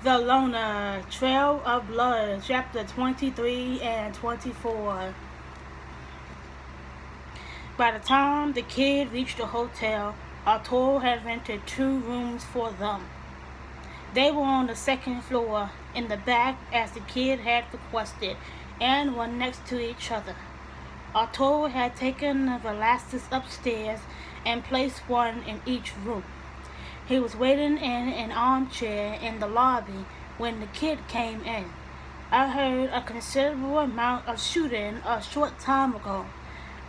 The Loner, Trail of Blood, Chapter 23 and 24. By the time the kid reached the hotel, Arturo had rented 2 rooms for them. They were on the second floor, in the back as the kid had requested, and were next to each other. Arturo had taken the Velasquez upstairs and placed one in each room. He was waiting in an armchair in the lobby when the kid came in. I heard a considerable amount of shooting a short time ago.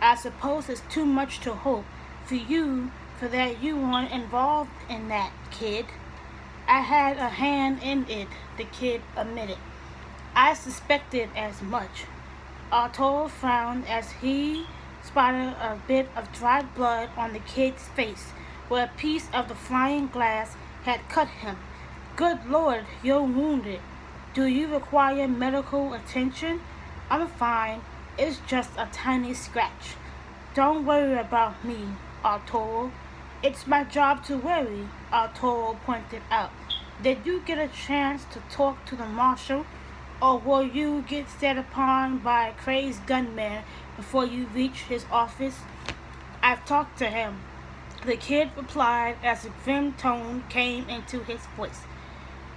I suppose it's too much to hope for that you weren't involved in that, kid. I had a hand in it, the kid admitted. I suspected as much. Arturo frowned as he spotted a bit of dried blood on the kid's face, where a piece of the flying glass had cut him. Good Lord, you're wounded. Do you require medical attention? I'm fine. It's just a tiny scratch. Don't worry about me, Arturo. It's my job to worry, Arturo pointed out. Did you get a chance to talk to the marshal, or will you get set upon by a crazed gunman before you reach his office? I've talked to him, the kid replied as a grim tone came into his voice.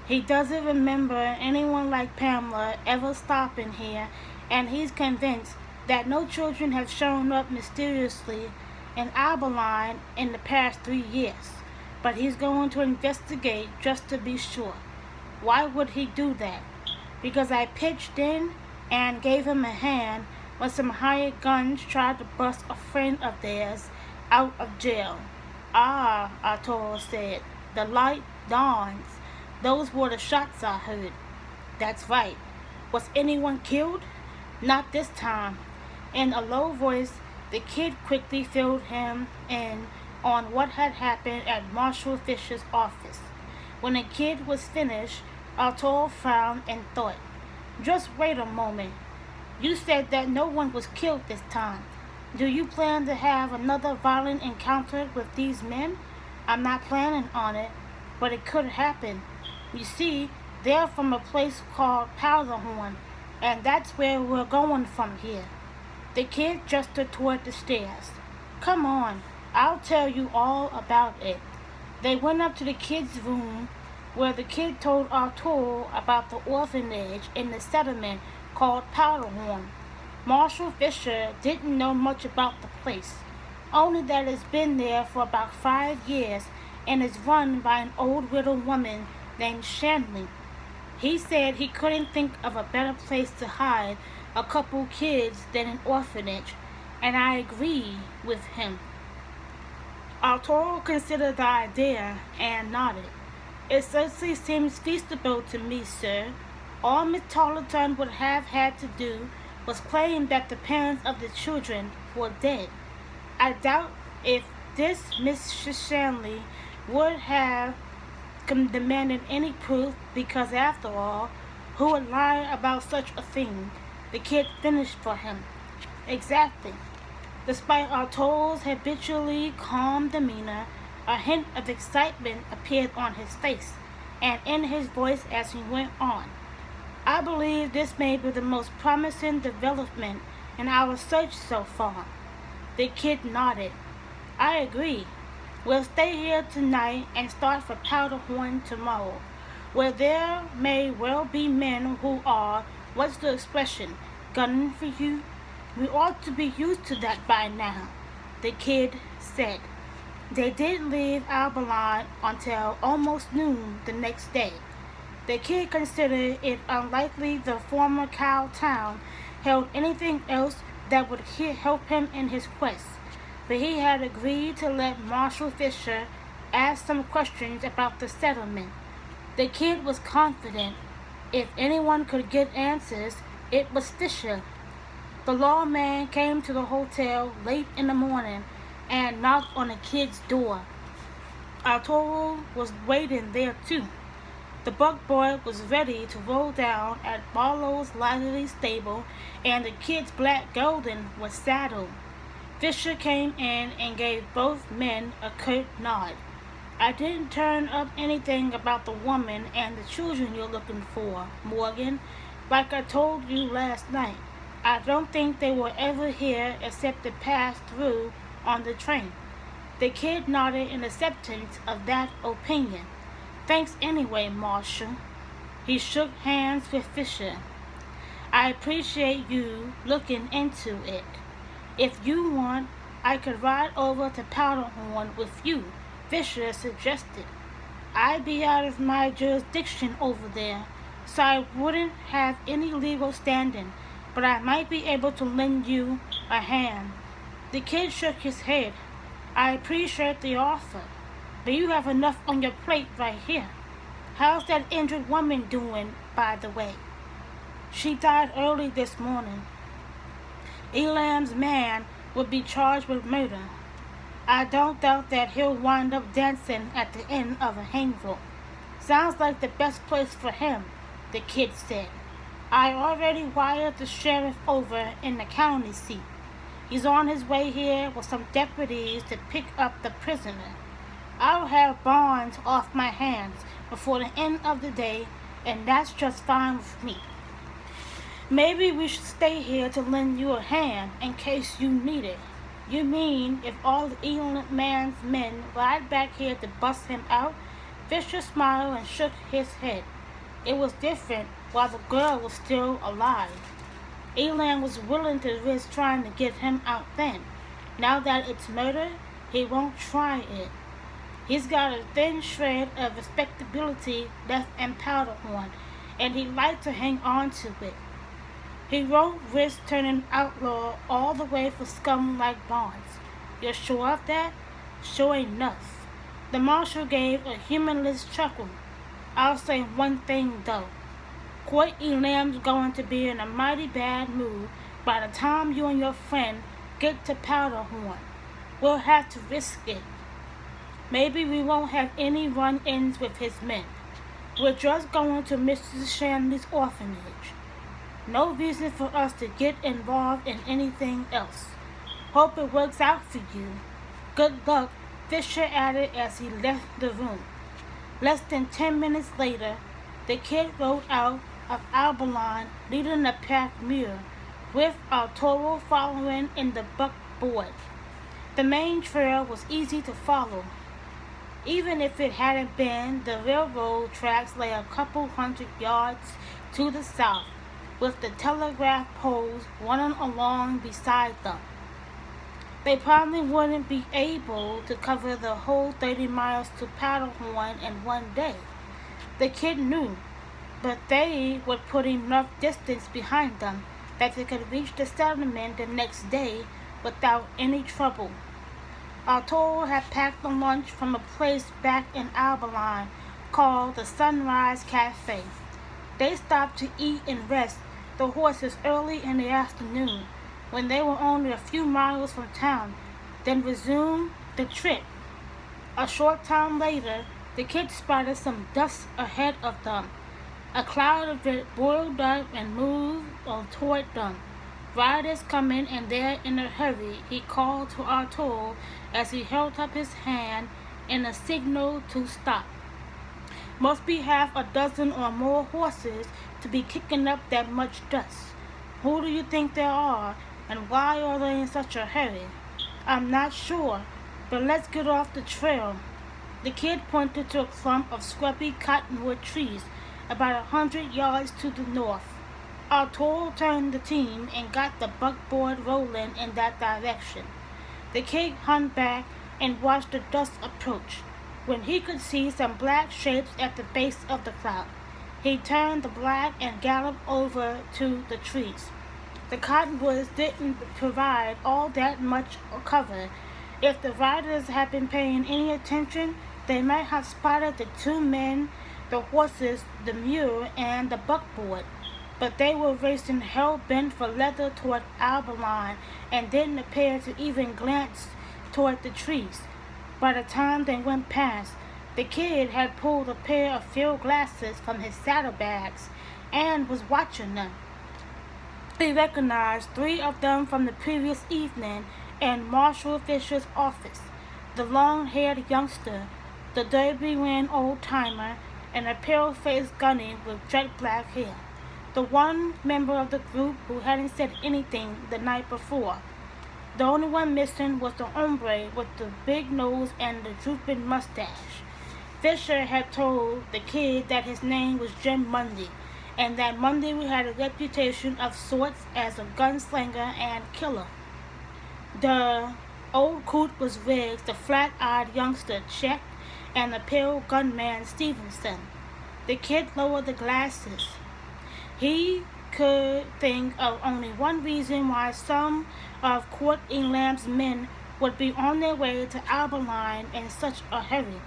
He doesn't remember anyone like Pamela ever stopping here, and he's convinced that no children have shown up mysteriously in Abilene in the past 3 years. But he's going to investigate just to be sure. Why would he do that? Because I pitched in and gave him a hand when some hired guns tried to bust a friend of theirs out of jail. Ah, Arturo said. The light dawns. Those were the shots I heard. That's right. Was anyone killed? Not this time. In a low voice, the kid quickly filled him in on what had happened at Marshal Fisher's office. When the kid was finished, Arturo frowned and thought. Just wait a moment. You said that no one was killed this time. Do you plan to have another violent encounter with these men? I'm not planning on it, but it could happen. You see, they're from a place called Powderhorn, and that's where we're going from here. The kid gestured toward the stairs. Come on, I'll tell you all about it. They went up to the kid's room, where the kid told Arturo about the orphanage in the settlement called Powderhorn. Marshal Fisher didn't know much about the place, only that it's been there for about 5 years and is run by an old widow woman named Shanley. He said he couldn't think of a better place to hide a couple kids than an orphanage, and I agree with him. Arturo considered the idea and nodded. It certainly seems feasible to me, sir. All Miss Tarleton would have had to do was claim that the parents of the children were dead. I doubt if this Miss Shanley would have demanded any proof, because after all, who would lie about such a thing? The kid finished for him. Exactly. Despite Arturo's habitually calm demeanor, a hint of excitement appeared on his face and in his voice as he went on. I believe this may be the most promising development in our search so far. The kid nodded. I agree. We'll stay here tonight and start for Powderhorn tomorrow, where there may well be men who are, what's the expression, gunning for you? We ought to be used to that by now, the kid said. They didn't leave Abilene until almost noon the next day. The kid considered it unlikely the former cow town held anything else that would help him in his quest, but he had agreed to let Marshal Fisher ask some questions about the settlement. The kid was confident. If anyone could get answers, it was Fisher. The lawman came to the hotel late in the morning and knocked on the kid's door. Arturo was waiting there too. The buck boy was ready to roll down at Barlow's livery stable, and the kid's black gelding was saddled. Fisher came in and gave both men a curt nod. I didn't turn up anything about the woman and the children you're looking for, Morgan. Like I told you last night, I don't think they were ever here except to pass through on the train. The kid nodded in acceptance of that opinion. Thanks anyway, Marshal. He shook hands with Fisher. I appreciate you looking into it. If you want, I could ride over to Powderhorn with you, Fisher suggested. I'd be out of my jurisdiction over there, so I wouldn't have any legal standing, but I might be able to lend you a hand. The kid shook his head. I appreciate the offer, but you have enough on your plate right here. How's that injured woman doing, by the way? She died early this morning. Elam's man would be charged with murder. I don't doubt that he'll wind up dancing at the end of a hang rope. Sounds like the best place for him, the kid said. I already wired the sheriff over in the county seat. He's on his way here with some deputies to pick up the prisoner. I'll have bonds off my hands before the end of the day, and that's just fine with me. Maybe we should stay here to lend you a hand in case you need it. You mean if all the Elam man's men ride back here to bust him out? Fisher smiled and shook his head. It was different while the girl was still alive. Elam was willing to risk trying to get him out then. Now that it's murder, he won't try it. He's got a thin shred of respectability left in Powderhorn, and he'd like to hang on to it. He won't risk turning outlaw all the way for scum like Barnes. You're sure of that? Sure enough. The marshal gave a humorless chuckle. I'll say one thing though. Court Elam's going to be in a mighty bad mood by the time you and your friend get to Powderhorn. We'll have to risk it. Maybe we won't have any run-ins with his men. We're just going to Mrs. Shanley's orphanage. No reason for us to get involved in anything else. Hope it works out for you. Good luck, Fisher added as he left the room. Less than 10 minutes later, the kid rode out of Albalon leading a pack mule, with Arturo following in the buckboard. The main trail was easy to follow. Even if it hadn't been, the railroad tracks lay a couple hundred yards to the south, with the telegraph poles running along beside them. They probably wouldn't be able to cover the whole 30 miles to Powderhorn in one day. The kid knew, but they were putting enough distance behind them that they could reach the settlement the next day without any trouble. Arturo had packed a lunch from a place back in Albalon called the Sunrise Cafe. They stopped to eat and rest the horses early in the afternoon when they were only a few miles from town, then resumed the trip. A short time later, the kids spotted some dust ahead of them. A cloud of it boiled up and moved toward them. Riders coming, and they're in a hurry, he called to Arturo as he held up his hand in a signal to stop. Must be half a dozen or more horses to be kicking up that much dust. Who do you think they are, and why are they in such a hurry? I'm not sure, but let's get off the trail. The kid pointed to a clump of scrubby cottonwood trees about 100 yards to the north. Arturo turned the team and got the buckboard rolling in that direction. The kid hung back and watched the dust approach. When he could see some black shapes at the base of the cloud, he turned the black and galloped over to the trees. The cottonwoods didn't provide all that much cover. If the riders had been paying any attention, they might have spotted the two men, the horses, the mule, and the buckboard. But they were racing hell-bent for leather toward Albalon and didn't appear to even glance toward the trees. By the time they went past, the kid had pulled a pair of field glasses from his saddlebags and was watching them. He recognized 3 of them from the previous evening in Marshal Fisher's office. The long-haired youngster the derby-wearing old-timer, and a pale-faced gunny with jet black hair, the one member of the group who hadn't said anything the night before. The only one missing was the hombre with the big nose and the drooping mustache. Fisher had told the kid that his name was Jim Mundy, and that Mundy had a reputation of sorts as a gunslinger and killer. The old coot was Riggs, the flat-eyed youngster Chet, and the pale gunman Stevenson. The kid lowered the glasses. He could think of only one reason why some of Court England's men would be on their way to Alberline in such a hurry.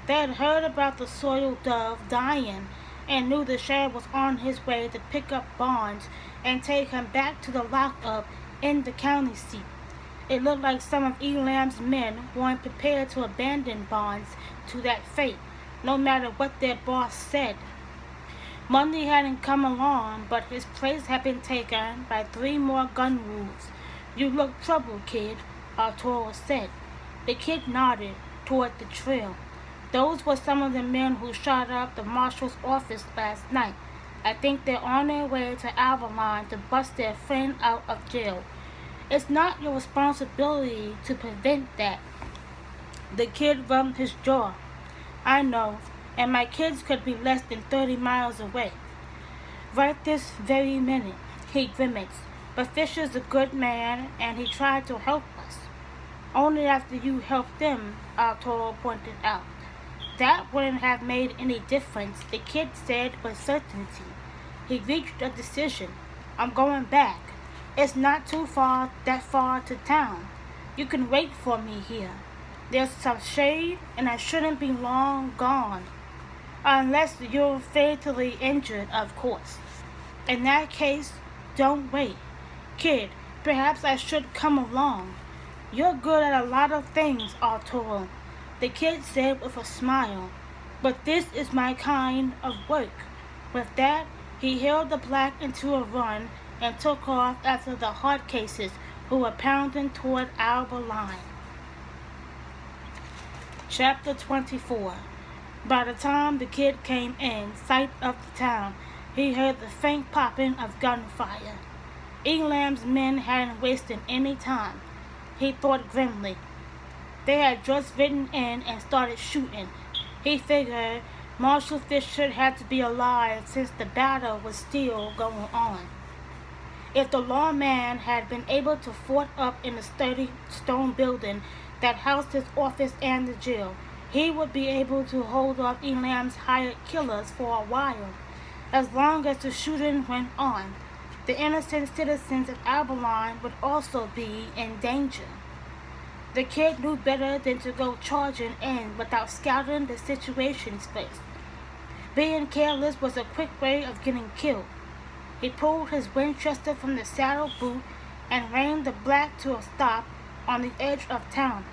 They had heard about the soiled dove dying and knew the sheriff was on his way to pick up Barnes and take him back to the lockup in the county seat. It looked like some of Elam's men weren't prepared to abandon Barnes to that fate, no matter what their boss said. Monday hadn't come along, but his place had been taken by 3 more gun wolves. "You look troubled, kid," Arturo said. The kid nodded toward the trail. "Those were some of the men who shot up the marshal's office last night. I think they're on their way to Alberline to bust their friend out of jail. It's not your responsibility to prevent that." The kid rubbed his jaw. "I know, and my kids could be less than 30 miles away right this very minute," he grimaced. "But Fisher's a good man, and he tried to help us." "Only after you helped them," Arturo pointed out. "That wouldn't have made any difference," the kid said with certainty. He reached a decision. "I'm going back. It's not that far to town. You can wait for me here. There's some shade, and I shouldn't be long gone. Unless you're fatally injured, of course. In that case, don't wait. Kid, perhaps I should come along. You're good at a lot of things, Arturo," the kid said with a smile. "But this is my kind of work." With that, he hailed the black into a run and took off after the hard cases who were pounding toward Alberline. Chapter 24. By the time the kid came in sight of the town, he heard the faint popping of gunfire. Elam's men hadn't wasted any time, he thought grimly. They had just ridden in and started shooting. He figured Marshal Fisher had to be alive since the battle was still going on. If the lawman had been able to fort up in the sturdy stone building that housed his office and the jail, he would be able to hold off Elam's hired killers for a while. As long as the shooting went on, the innocent citizens of Alberline would also be in danger. The kid knew better than to go charging in without scouting the situation first. Being careless was a quick way of getting killed. He pulled his Winchester from the saddle boot and reined the black to a stop on the edge of town.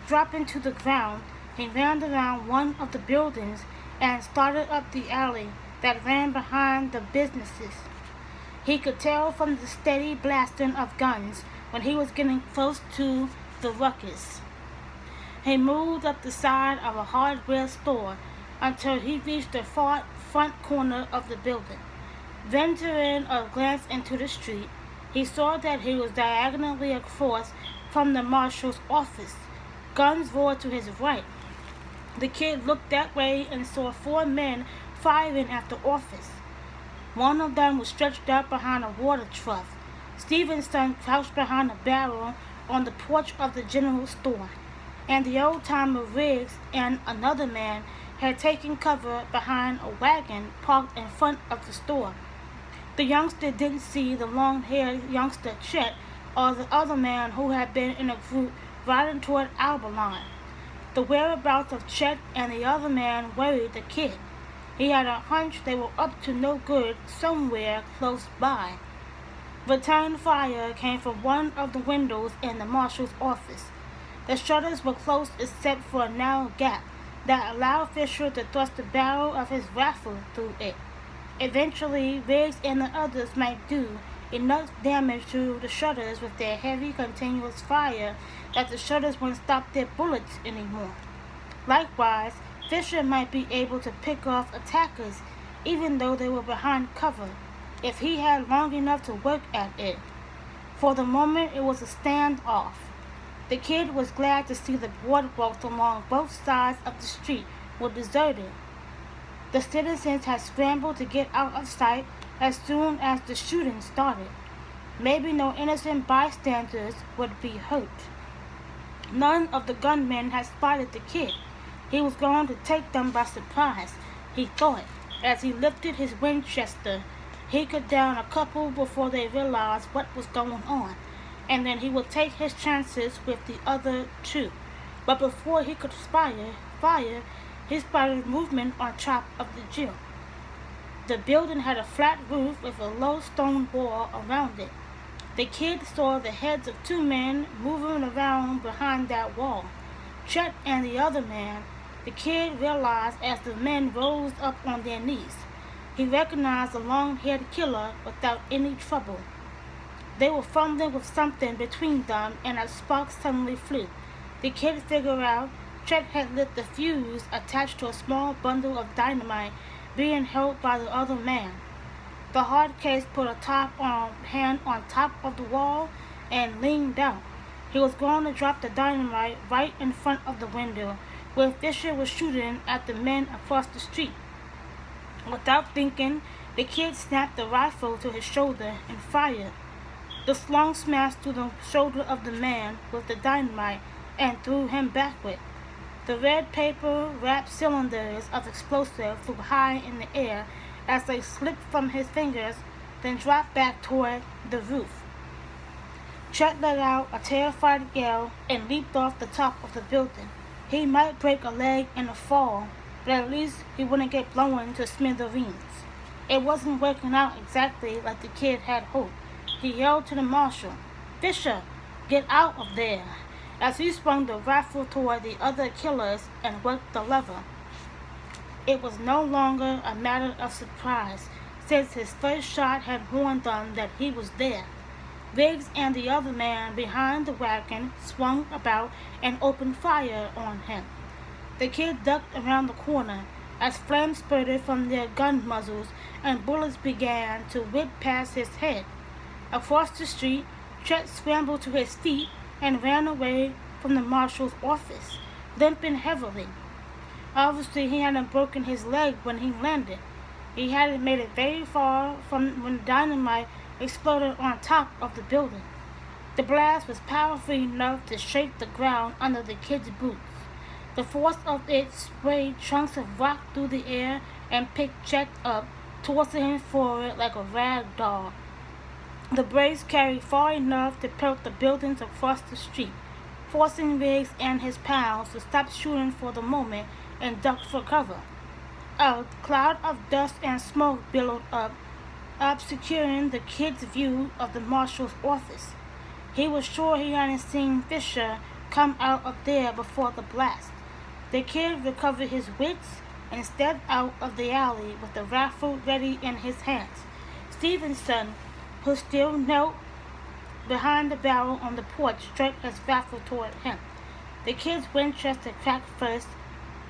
Dropping to the ground, he ran around one of the buildings and started up the alley that ran behind the businesses. He could tell from the steady blasting of guns when he was getting close to the ruckus. He moved up the side of a hardware store until he reached the far front corner of the building. Venturing a glance into the street, he saw that he was diagonally across from the marshal's office. Guns roared to his right. The kid looked that way and saw 4 men firing at the office. One of them was stretched out behind a water trough. Stevenson crouched behind a barrel on the porch of the general store, and the old-timer Riggs and another man had taken cover behind a wagon parked in front of the store. The youngster didn't see the long-haired youngster Chet or the other man who had been in a group riding toward Alberline. The whereabouts of Chet and the other man worried the kid. He had a hunch they were up to no good somewhere close by. Return fire came from one of the windows in the marshal's office. The shutters were closed except for a narrow gap that allowed Fisher to thrust the barrel of his rifle through it. Eventually, Riggs and the others might do enough damage to the shutters with their heavy continuous fire that the shutters wouldn't stop their bullets anymore. Likewise, Fisher might be able to pick off attackers even though they were behind cover, if he had long enough to work at it. For the moment it was a standoff. The kid was glad to see the boardwalks along both sides of the street were deserted. The citizens had scrambled to get out of sight as soon as the shooting started. Maybe no innocent bystanders would be hurt. None of the gunmen had spotted the kid. He was going to take them by surprise, he thought, as he lifted his Winchester. He could down a couple before they realized what was going on, and then he would take his chances with the other two. But before he could fire, he spotted movement on top of the gym. The building had a flat roof with a low stone wall around it. The kid saw the heads of two men moving around behind that wall. Chet and the other man. The kid realized as the men rose up on their knees. He recognized the long-haired killer without any trouble. They were fumbling with something between them, and a spark suddenly flew. The kid figured out Chet had lit the fuse attached to a small bundle of dynamite being held by the other man. The hard case put a hand on top of the wall and leaned out. He was going to drop the dynamite right in front of the window, where Fisher was shooting at the men across the street. Without thinking, the kid snapped the rifle to his shoulder and fired. The slung smashed through the shoulder of the man with the dynamite and threw him backward. The red paper-wrapped cylinders of explosive flew high in the air as they slipped from his fingers, then dropped back toward the roof. Chet let out a terrified yell and leaped off the top of the building. He might break a leg in a fall, but at least he wouldn't get blown to smithereens. It wasn't working out exactly like the kid had hoped. He yelled to the marshal, "Fisher, get out of there," as he swung the rifle toward the other killers and worked the lever. It was no longer a matter of surprise, since his first shot had warned them that he was there. Riggs and the other man behind the wagon swung about and opened fire on him. The kid ducked around the corner as flames spurted from their gun muzzles and bullets began to whip past his head. Across the street, Chet scrambled to his feet and ran away from the marshal's office, limping heavily. Obviously, he hadn't broken his leg when he landed. He hadn't made it very far from when the dynamite exploded on top of the building. The blast was powerful enough to shake the ground under the kid's boots. The force of it sprayed chunks of rock through the air and picked Chet up, tossing him forward like a rag doll. The blaze carried far enough to pelt the buildings across the street, forcing Riggs and his pals to stop shooting for the moment and duck for cover. A cloud of dust and smoke billowed up, obscuring the kid's view of the marshal's office. He was sure he hadn't seen Fisher come out of there before the blast. The kid recovered his wits and stepped out of the alley with the rifle ready in his hands. Stevenson, who still knelt behind the barrel on the porch, jerked his rifle toward him. The kid's Winchester cracked first,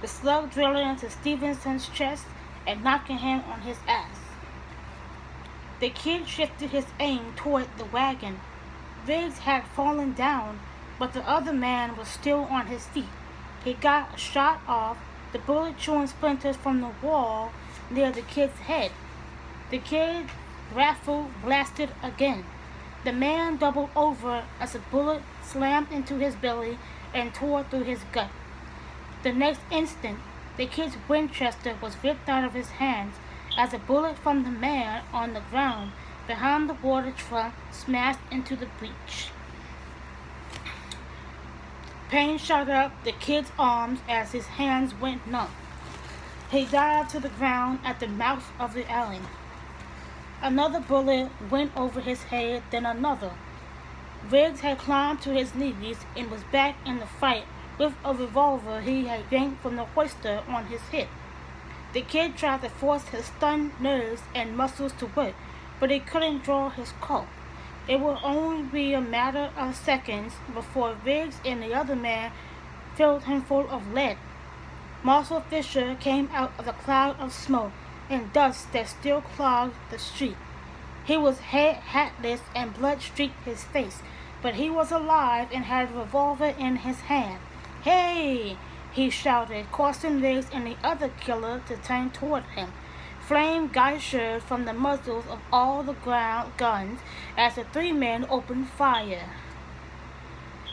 the slug drilling into Stevenson's chest and knocking him on his ass. The kid shifted his aim toward the wagon. Riggs had fallen down, but the other man was still on his feet. He got a shot off, the bullet chewing splinters from the wall near the kid's head. The kid's rifle blasted again. The man doubled over as a bullet slammed into his belly and tore through his gut. The next instant, the kid's Winchester was ripped out of his hands as a bullet from the man on the ground behind the water truck smashed into the breech. Pain shot up the kid's arms as his hands went numb. He dived to the ground at the mouth of the alley. Another bullet went over his head, then another. Riggs had climbed to his knees and was back in the fight with a revolver he had yanked from the holster on his hip. The kid tried to force his stunned nerves and muscles to work, but he couldn't draw his Colt. It would only be a matter of seconds before Riggs and the other man filled him full of lead. Marshal Fisher came out of a cloud of smoke and dust that still clogged the street. He was hatless and blood streaked his face, but he was alive and had a revolver in his hand. "Hey!" he shouted, causing Riggs and the other killer to turn toward him. Flame geysered from the muzzles of all the guns as the three men opened fire.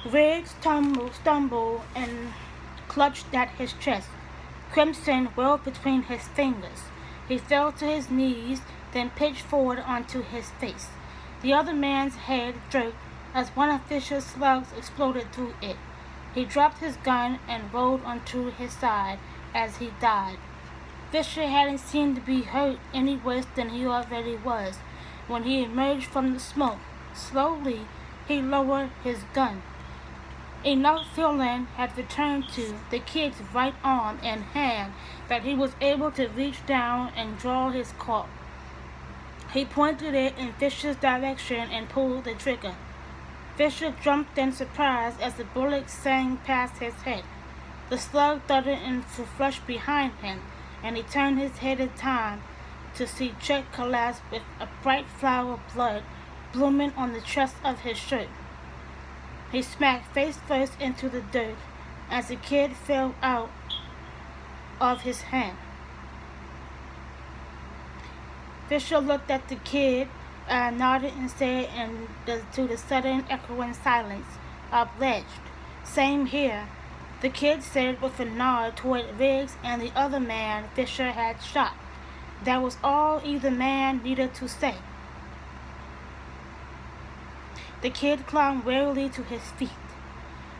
Riggs stumbled and clutched at his chest. Crimson welled between his fingers. He fell to his knees, then pitched forward onto his face. The other man's head jerked as one of Fisher's slugs exploded through it. He dropped his gun and rolled onto his side as he died. Fisher hadn't seemed to be hurt any worse than he already was. When he emerged from the smoke, slowly he lowered his gun. Enough feeling had returned to the kid's right arm and hand that he was able to reach down and draw his Colt. He pointed it in Fisher's direction and pulled the trigger. Fisher jumped in surprise as the bullet sang past his head. The slug thudded into the flesh behind him, and he turned his head in time to see Chuck collapse with a bright flower of blood blooming on the chest of his shirt. He smacked face first into the dirt as the kid fell out of his hand. Fisher looked at the kid, nodded and said to the sudden echoing silence, "Obliged. Same here," the kid said with a nod toward Riggs and the other man Fisher had shot. That was all either man needed to say. The kid climbed wearily to his feet.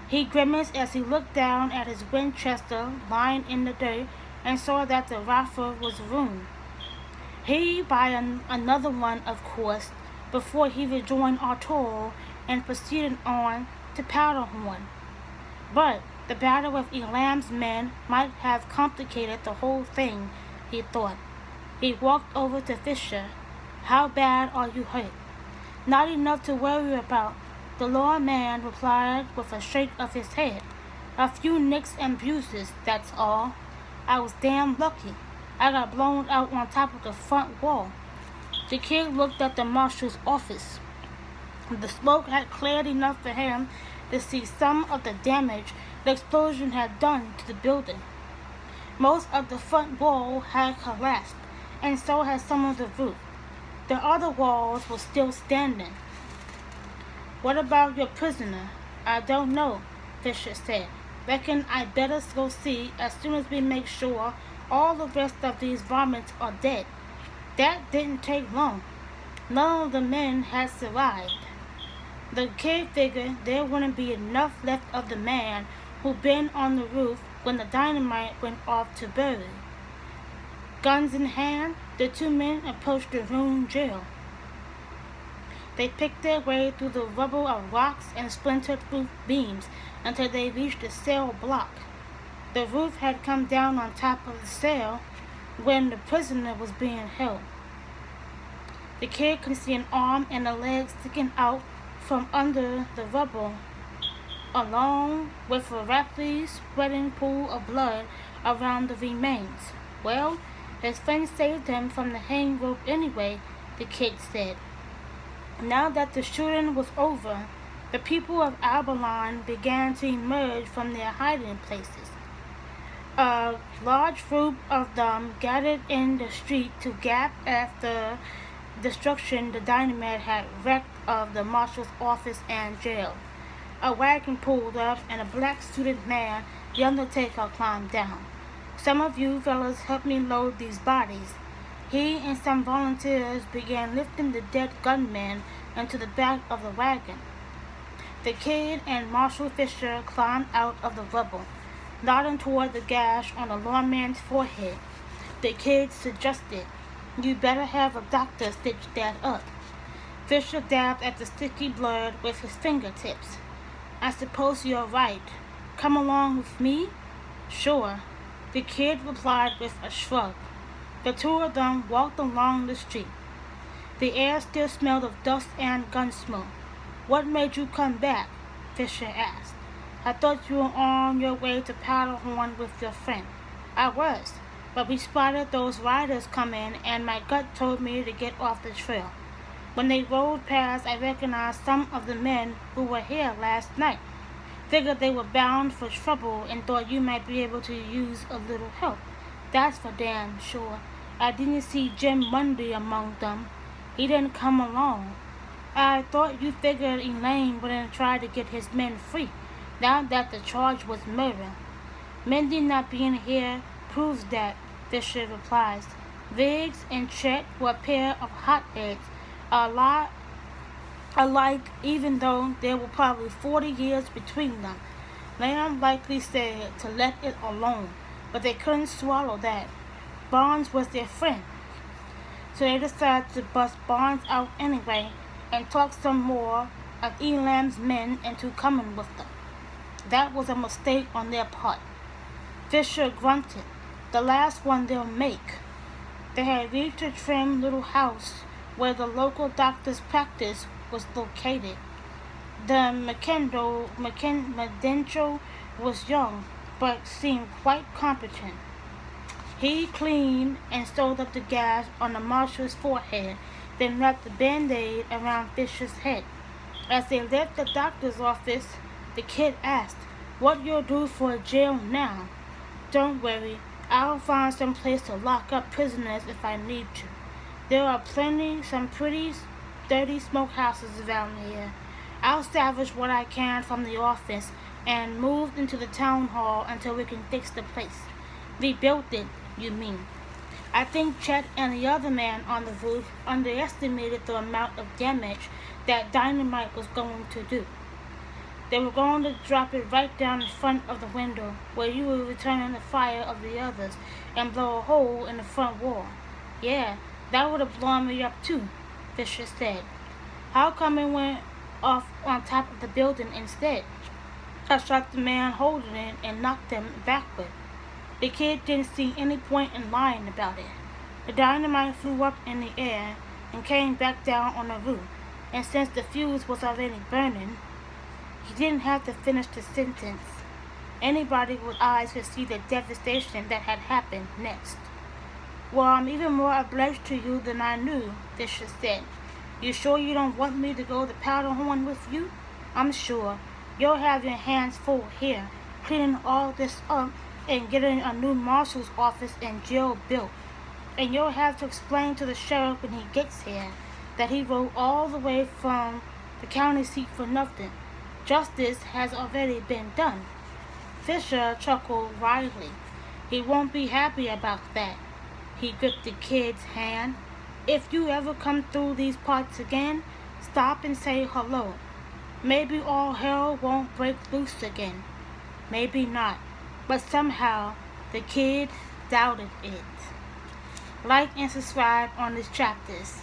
He grimaced as he looked down at his Winchester lying in the dirt and saw that the rifle was ruined. He'd buy another one, of course, before he rejoined Arturo and proceeded on to Powderhorn. But the battle with Elam's men might have complicated the whole thing, he thought. He walked over to Fisher. "How bad are you hurt?" "Not enough to worry about," the lawman replied with a shake of his head. "A few nicks and bruises, that's all. I was damn lucky. I got blown out on top of the front wall." The kid looked at the marshal's office. The smoke had cleared enough for him to see some of the damage the explosion had done to the building. Most of the front wall had collapsed, and so had some of the roof. The other walls were still standing. "What about your prisoner?" "I don't know," Fisher said. "Reckon I'd better go see as soon as we make sure all the rest of these varmints are dead." That didn't take long. None of the men had survived. The kid figured there wouldn't be enough left of the man who'd been on the roof when the dynamite went off to bury. Guns in hand, the two men approached the ruined jail. They picked their way through the rubble of rocks and splintered roof beams until they reached the cell block. The roof had come down on top of the cell when the prisoner was being held. The kid could see an arm and a leg sticking out from under the rubble, along with a rapidly spreading pool of blood around the remains. "Well, his friend saved him from the hang rope anyway," the kid said. Now that the shooting was over, the people of Avalon began to emerge from their hiding places. A large group of them gathered in the street to gap at the destruction the dynamite had wrecked of the marshal's office and jail. A wagon pulled up and a black-suited man, the undertaker, climbed down. "Some of you fellas help me load these bodies." He and some volunteers began lifting the dead gunmen into the back of the wagon. The kid and Marshal Fisher climbed out of the rubble, nodding toward the gash on the lawman's forehead. The kid suggested, "You better have a doctor stitch that up." Fisher dabbed at the sticky blood with his fingertips. "I suppose you're right. Come along with me?" "Sure," the kid replied with a shrug. The two of them walked along the street. The air still smelled of dust and gun smoke. "What made you come back?" Fisher asked. "I thought you were on your way to Powderhorn with your friend." I was, but we spotted those riders coming and my gut told me to get off the trail. When they rolled past, I recognized some of the men who were here last night. Figured they were bound for trouble and thought you might be able to use a little help. That's for damn sure. I didn't see Jim Mundy among them. He didn't come along. I thought you figured Elaine wouldn't try to get his men free, now that the charge was murder. Mindy not being here proves that, Fisher replies. Viggs and Chet were a pair of hotheads, a lot alike even though there were probably 40 years between them. Lamb likely said to let it alone, but they couldn't swallow that. Barnes was their friend, so they decided to bust Barnes out anyway and talk some more of Elam's men into coming with them. That was a mistake on their part. Fisher grunted. The last one they'll make. They had reached a trim little house where the local doctor's practice was located. The Medencho was young, but seemed quite competent. He cleaned and sewed up the gash on the marshal's forehead, then wrapped the band-aid around Fisher's head. As they left the doctor's office, the kid asked, "What you'll do for jail now?" "Don't worry, I'll find some place to lock up prisoners if I need to. There are some pretty dirty smokehouses around here. I'll salvage what I can from the office and move into the town hall until we can fix the place." "Rebuilt it, you mean?" I think Chet and the other man on the roof underestimated the amount of damage that dynamite was going to do. They were going to drop it right down in front of the window where you were returning the fire of the others and blow a hole in the front wall. Yeah, that would have blown me up too, Fisher said. How come it went off on top of the building instead? I shot the man holding it and knocked him backward. The kid didn't see any point in lying about it. The dynamite flew up in the air and came back down on the roof, and since the fuse was already burning, he didn't have to finish the sentence. Anybody with eyes could see the devastation that had happened next. "Well, I'm even more obliged to you than I knew," Fisher said. "You sure you don't want me to go to Powderhorn with you?" "I'm sure. You'll have your hands full here, cleaning all this up and getting a new marshal's office and jail built. And you'll have to explain to the sheriff when he gets here that he rode all the way from the county seat for nothing. Justice has already been done." Fisher chuckled wryly. "He won't be happy about that." He gripped the kid's hand. "If you ever come through these parts again, stop and say hello. Maybe all hell won't break loose again. Maybe not. But somehow, the kid doubted it. Like and subscribe on these chapters.